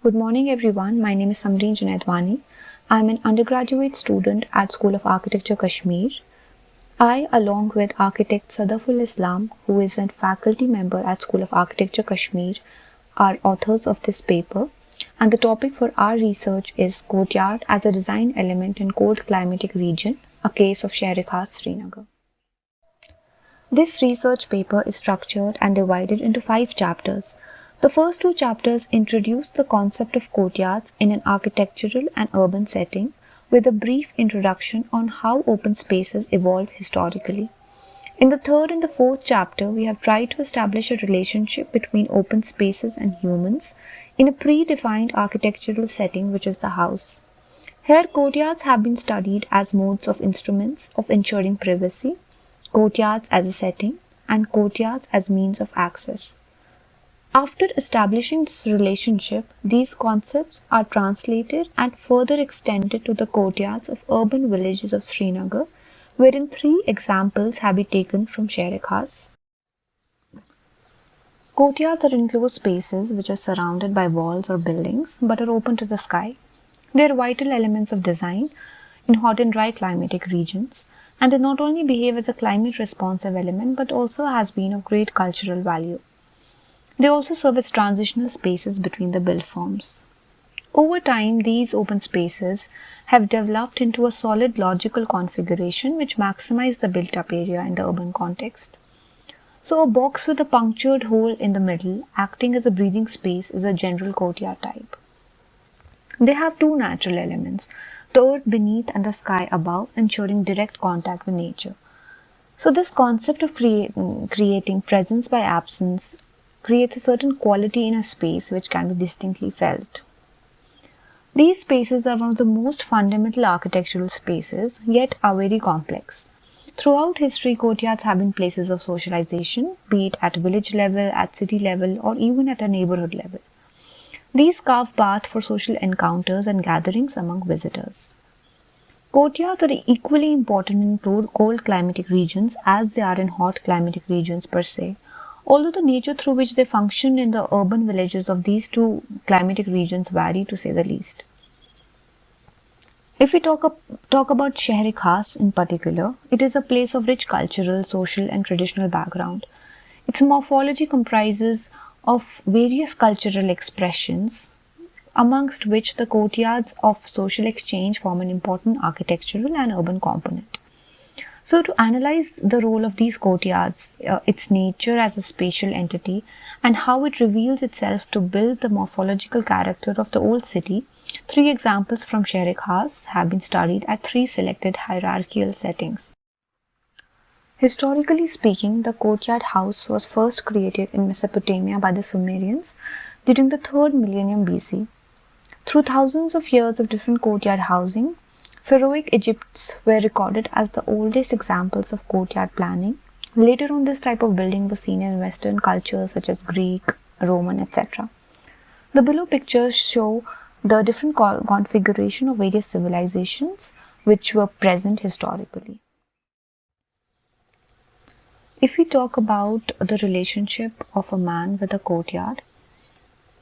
Good morning everyone, my name is Samreen Junaid Wani. I am an undergraduate student at School of Architecture, Kashmir. I, along with architect Sadaf-ul-Islam, who is a faculty member at School of Architecture, Kashmir, are authors of this paper, and the topic for our research is Courtyard as a design element in cold climatic region, a case of Sheikh Srinagar. This research paper is structured and divided into 5 chapters. The first 2 chapters introduce the concept of courtyards in an architectural and urban setting with a brief introduction on how open spaces evolved historically. In the third and the fourth chapter, we have tried to establish a relationship between open spaces and humans in a predefined architectural setting, which is the house. Here, courtyards have been studied as modes of instruments of ensuring privacy, courtyards as a setting, and courtyards as means of access. After establishing this relationship, these concepts are translated and further extended to the courtyards of urban villages of Srinagar, wherein 3 examples have been taken from Sheikh. Courtyards are enclosed spaces which are surrounded by walls or buildings but are open to the sky. They are vital elements of design in hot and dry climatic regions, and they not only behave as a climate responsive element but also has been of great cultural value. They also serve as transitional spaces between the built forms. Over time, these open spaces have developed into a solid logical configuration which maximize the built-up area in the urban context. So a box with a punctured hole in the middle acting as a breathing space is a general courtyard type. They have 2 natural elements, the earth beneath and the sky above, ensuring direct contact with nature. So this concept of creating presence by absence creates a certain quality in a space which can be distinctly felt. These spaces are one of the most fundamental architectural spaces, yet are very complex. Throughout history, courtyards have been places of socialization, be it at village level, at city level, or even at a neighborhood level. These carve paths for social encounters and gatherings among visitors. Courtyards are equally important in cold climatic regions as they are in hot climatic regions per se, although the nature through which they function in the urban villages of these 2 climatic regions vary, to say the least. If we talk about Sheikh in particular, it is a place of rich cultural, social and traditional background. Its morphology comprises of various cultural expressions, amongst which the courtyards of social exchange form an important architectural and urban component. So to analyze the role of these courtyards, its nature as a spatial entity, and how it reveals itself to build the morphological character of the old city, 3 examples from Sheikh have been studied at 3 selected hierarchical settings. Historically speaking, the courtyard house was first created in Mesopotamia by the Sumerians during the 3rd millennium BC. Through thousands of years of different courtyard housing, Pharaohic Egypts were recorded as the oldest examples of courtyard planning. Later on, this type of building was seen in Western cultures such as Greek, Roman, etc. The below pictures show the different configuration of various civilizations which were present historically. If we talk about the relationship of a man with a courtyard,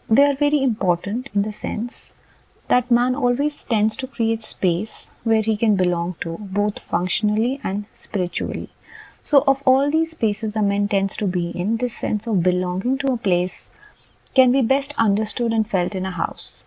they are very important in the sense that man always tends to create space where he can belong to, both functionally and spiritually. So of all these spaces a man tends to be in, this sense of belonging to a place can be best understood and felt in a house.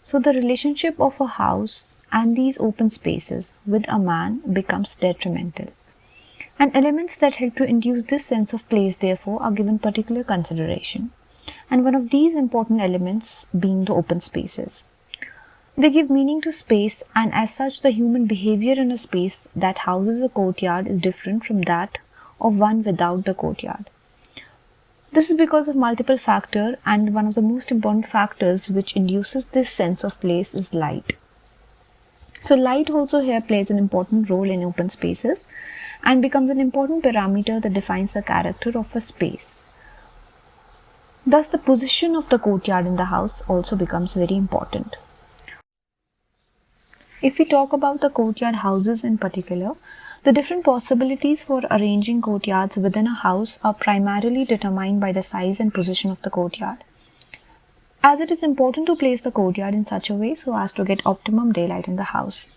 So the relationship of a house and these open spaces with a man becomes detrimental. And elements that help to induce this sense of place, therefore, are given particular consideration. And one of these important elements being the open spaces. They give meaning to space, and as such the human behavior in a space that houses a courtyard is different from that of one without the courtyard. This is because of multiple factors, and one of the most important factors which induces this sense of place is light. So light also here plays an important role in open spaces and becomes an important parameter that defines the character of a space. Thus the position of the courtyard in the house also becomes very important. If we talk about the courtyard houses in particular, the different possibilities for arranging courtyards within a house are primarily determined by the size and position of the courtyard. as it is important to place the courtyard in such a way so as to get optimum daylight in the house.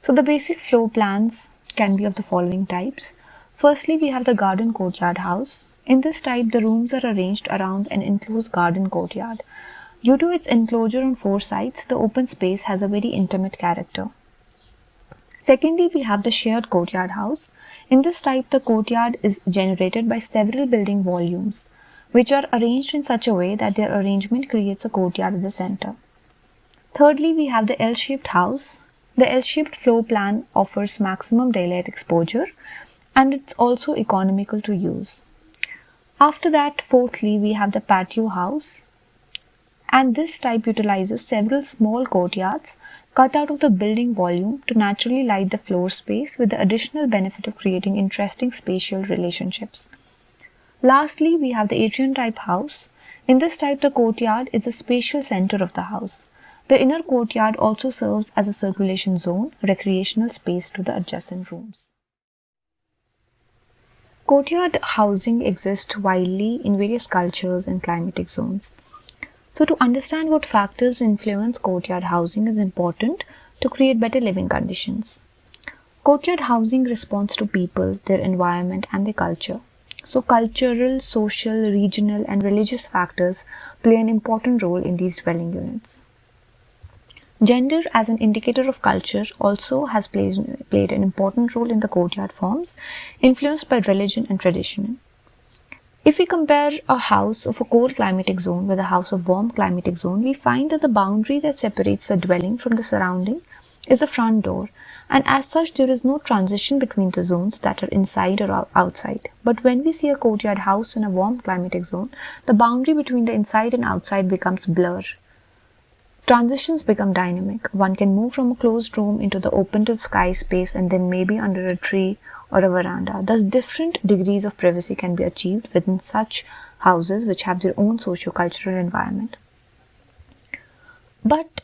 So the basic floor plans can be of the following types. Firstly, we have the garden courtyard house. In this type, the rooms are arranged around an enclosed garden courtyard. Due to its enclosure on 4 sides, the open space has a very intimate character. Secondly, we have the shared courtyard house. In this type, the courtyard is generated by several building volumes, which are arranged in such a way that their arrangement creates a courtyard at the center. Thirdly, we have the L-shaped house. The L-shaped floor plan offers maximum daylight exposure, and it's also economical to use. After that, fourthly, we have the patio house, and this type utilizes several small courtyards cut out of the building volume to naturally light the floor space with the additional benefit of creating interesting spatial relationships. Lastly, we have the atrium type house. In this type, the courtyard is the spatial center of the house. The inner courtyard also serves as a circulation zone, recreational space to the adjacent rooms. Courtyard housing exists widely in various cultures and climatic zones. So to understand what factors influence courtyard housing is important to create better living conditions. Courtyard housing responds to people, their environment and their culture. So cultural, social, regional and religious factors play an important role in these dwelling units. Gender as an indicator of culture also has played an important role in the courtyard forms, influenced by religion and tradition. If we compare a house of a cold climatic zone with a house of warm climatic zone, we find that the boundary that separates the dwelling from the surrounding is the front door, and as such there is no transition between the zones that are inside or outside. But when we see a courtyard house in a warm climatic zone, the boundary between the inside and outside becomes blur. Transitions become dynamic. One can move from a closed room into the open to the sky space and then maybe under a tree or a veranda. Thus, different degrees of privacy can be achieved within such houses which have their own socio-cultural environment. But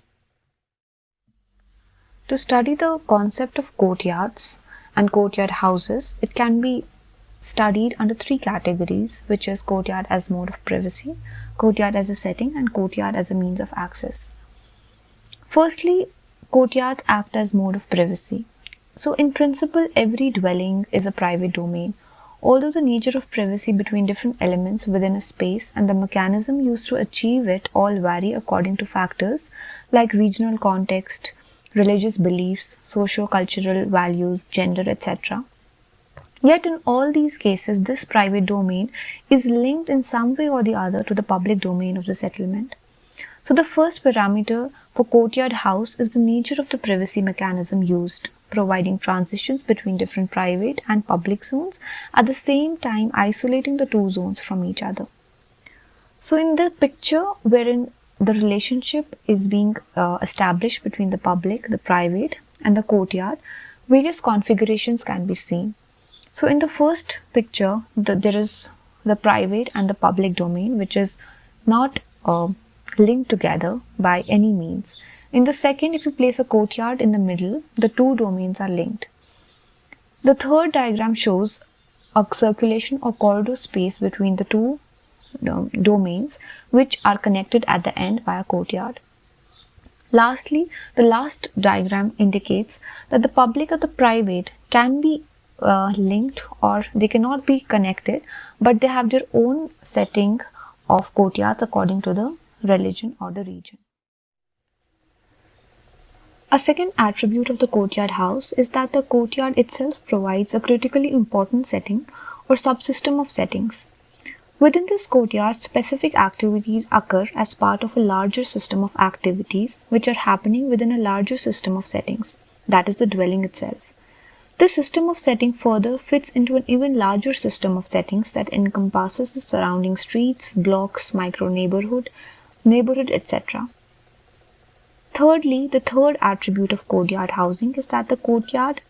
to study the concept of courtyards and courtyard houses, it can be studied under 3 categories, which is courtyard as mode of privacy, courtyard as a setting, and courtyard as a means of access. Firstly, courtyards act as mode of privacy. So in principle, every dwelling is a private domain. Although the nature of privacy between different elements within a space and the mechanism used to achieve it all vary according to factors like regional context, religious beliefs, socio-cultural values, gender, etc. Yet in all these cases, this private domain is linked in some way or the other to the public domain of the settlement. So the first parameter for courtyard house is the nature of the privacy mechanism used, providing transitions between different private and public zones, at the same time isolating the 2 zones from each other. So in the picture wherein the relationship is being established between the public, the private and the courtyard, various configurations can be seen. So in the first picture, there is the private and the public domain, which is not linked together by any means. In the second, if you place a courtyard in the middle, the 2 domains are linked. The third diagram shows a circulation or corridor space between the 2 domains, which are connected at the end by a courtyard. Lastly, the last diagram indicates that the public or the private can be linked or they cannot be connected, but they have their own setting of courtyards according to the religion or the region. A second attribute of the courtyard house is that the courtyard itself provides a critically important setting or subsystem of settings. Within this courtyard, specific activities occur as part of a larger system of activities which are happening within a larger system of settings, that is the dwelling itself. This system of setting further fits into an even larger system of settings that encompasses the surrounding streets, blocks, micro-neighborhood, etc. Thirdly, the third attribute of courtyard housing is that the courtyard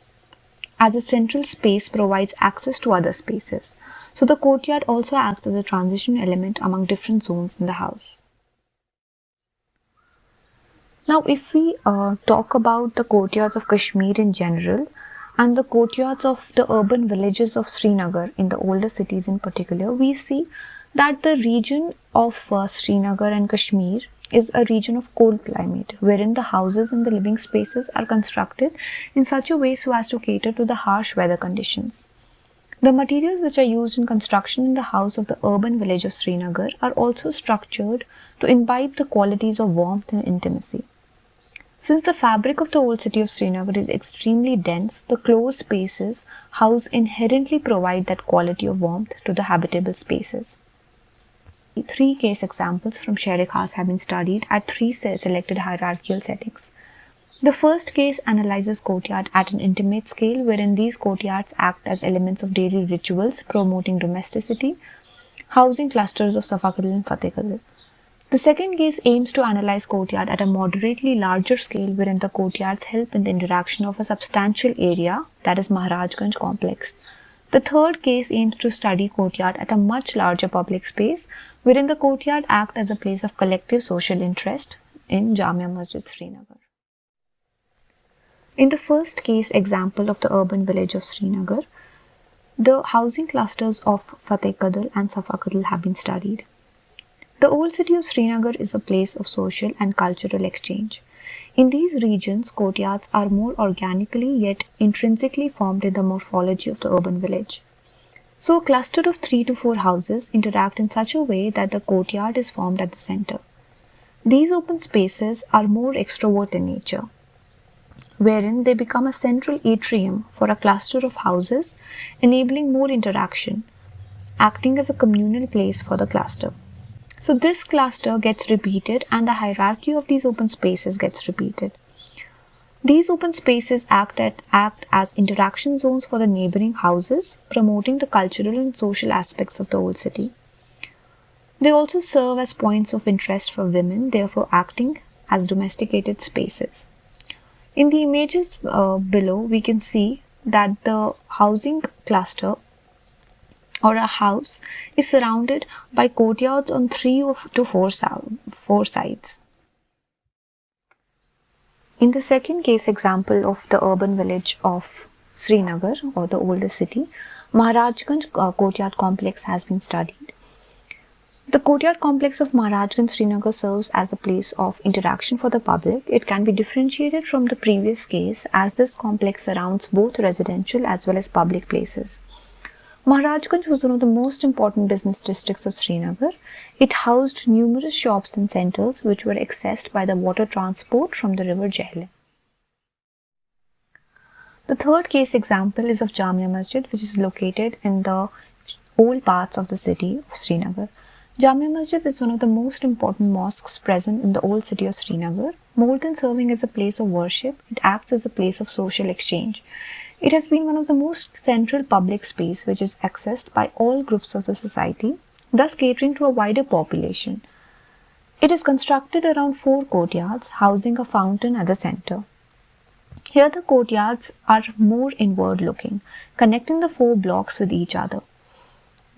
as a central space provides access to other spaces. So the courtyard also acts as a transition element among different zones in the house. Now, if we talk about the courtyards of Kashmir in general and the courtyards of the urban villages of Srinagar in the older cities in particular, we see that the region of Srinagar and Kashmir is a region of cold climate, wherein the houses and the living spaces are constructed in such a way so as to cater to the harsh weather conditions. The materials which are used in construction in the house of the urban village of Srinagar are also structured to imbibe the qualities of warmth and intimacy. Since the fabric of the old city of Srinagar is extremely dense, the closed spaces housed inherently provide that quality of warmth to the habitable spaces. 3 case examples from Sher Khas have been studied at 3 selected hierarchical settings. The first case analyzes courtyard at an intimate scale, wherein these courtyards act as elements of daily rituals promoting domesticity, housing clusters of Safa Kadal and Fateh Kadal. The second case aims to analyze courtyard at a moderately larger scale, wherein the courtyards help in the interaction of a substantial area, that is Maharajganj complex. The third case aims to study courtyard at a much larger public space, wherein the courtyard act as a place of collective social interest in Jamia Masjid Srinagar. In the first case example of the urban village of Srinagar, the housing clusters of Fateh Kadal and Safa Kadal have been studied. The old city of Srinagar is a place of social and cultural exchange. In these regions, courtyards are more organically yet intrinsically formed in the morphology of the urban village. So a cluster of 3 to 4 houses interact in such a way that the courtyard is formed at the center. These open spaces are more extrovert in nature, wherein they become a central atrium for a cluster of houses, enabling more interaction, acting as a communal place for the cluster. So this cluster gets repeated and the hierarchy of these open spaces gets repeated. These open spaces act as interaction zones for the neighboring houses, promoting the cultural and social aspects of the old city. They also serve as points of interest for women, therefore acting as domesticated spaces. In the images below, we can see that the housing cluster or a house is surrounded by courtyards on 3 to 4 sides. In the second case example of the urban village of Srinagar or the older city, Maharajganj Courtyard complex has been studied. The courtyard complex of Maharajganj Srinagar serves as a place of interaction for the public. It can be differentiated from the previous case as this complex surrounds both residential as well as public places. Maharajganj was one of the most important business districts of Srinagar. It housed numerous shops and centres which were accessed by the water transport from the river Jhelum. The third case example is of Jamia Masjid, which is located in the old parts of the city of Srinagar. Jamia Masjid is one of the most important mosques present in the old city of Srinagar. More than serving as a place of worship, it acts as a place of social exchange. It has been one of the most central public space which is accessed by all groups of the society, thus catering to a wider population. It is constructed around 4 courtyards, housing a fountain at the center. Here the courtyards are more inward looking, connecting the 4 blocks with each other.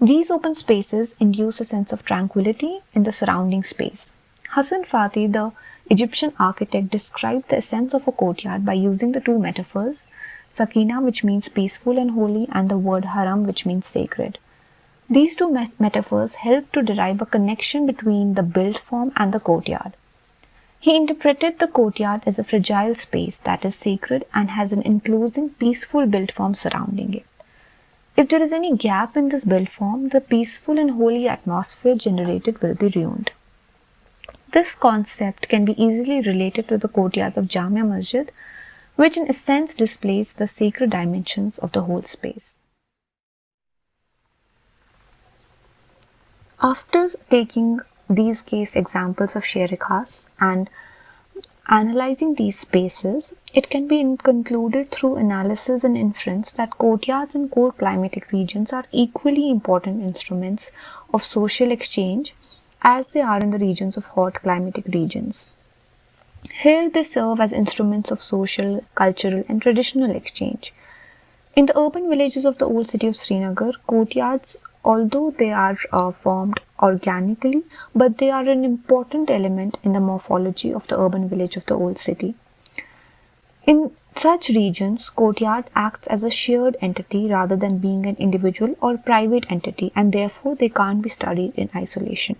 These open spaces induce a sense of tranquility in the surrounding space. Hassan Fatih, the Egyptian architect, described the essence of a courtyard by using the 2 metaphors, Sakina, which means peaceful and holy, and the word Haram, which means sacred. These 2 metaphors help to derive a connection between the built form and the courtyard. He interpreted the courtyard as a fragile space that is sacred and has an enclosing, peaceful built form surrounding it. If there is any gap in this built form, the peaceful and holy atmosphere generated will be ruined. This concept can be easily related to the courtyards of Jamia Masjid, which in a sense displays the sacred dimensions of the whole space. After taking these case examples of Sher Khas and analyzing these spaces, it can be concluded through analysis and inference that courtyards in cold climatic regions are equally important instruments of social exchange as they are in the regions of hot climatic regions. Here they serve as instruments of social, cultural and traditional exchange. In the urban villages of the old city of Srinagar, courtyards, although they are formed organically, but they are an important element in the morphology of the urban village of the old city. In such regions, courtyard acts as a shared entity rather than being an individual or private entity, and therefore they can't be studied in isolation.